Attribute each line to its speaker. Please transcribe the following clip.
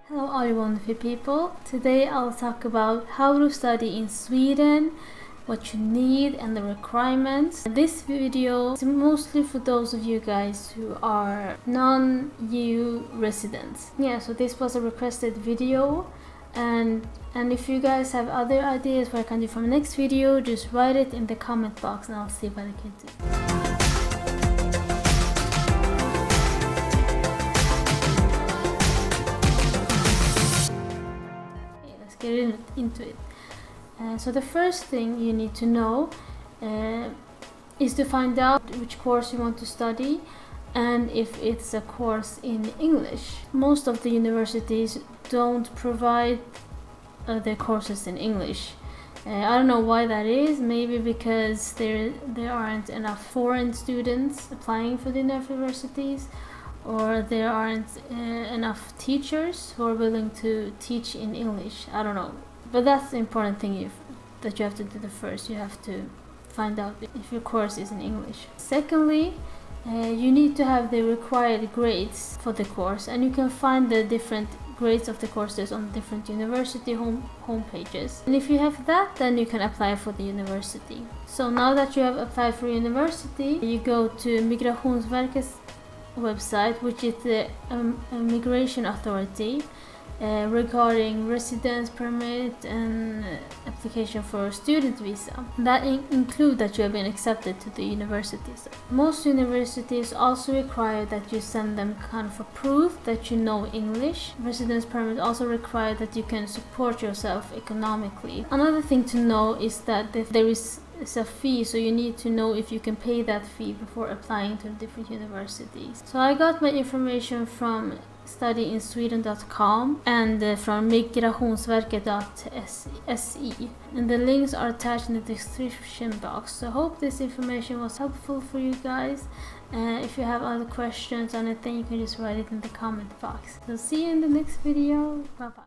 Speaker 1: Hello all you wonderful people. Today I'll talk about how to study in Sweden, what you need and the requirements. This video is mostly for those of you guys who are non-EU residents. Yeah, so this was a requested video, and if you guys have other ideas what I can do for the next video, just write it in the comment box and I'll see what I can do. Get into it. So the first thing you need to know is to find out which course you want to study and if it's a course in English. Most of the universities don't provide their courses in English. I don't know why that is. Maybe because there aren't enough foreign students applying for the universities, or there aren't enough teachers who are willing to teach in English. I don't know. But that's the important thing that you have to do the first. You have to find out if your course is in English. Secondly, you need to have the required grades for the course, and you can find the different grades of the courses on different university homepages. And if you have that, then you can apply for the university. So now that you have applied for university, you go to Migrationsverket's website, which is the immigration authority, regarding residence permit and application for student visa. That include that you have been accepted to the universities. Most universities also require that you send them kind of a proof that you know English. Residence permit also require that you can support yourself economically. Another thing to know is that there is a fee, so you need to know if you can pay that fee before applying to different universities. So I got my information from studyinSweden.com and from migrationsverket.se, and the links are attached in the description box. So I hope this information was helpful for you guys. If you have other questions or anything, you can just write it in the comment box. So see you in the next video. Bye bye.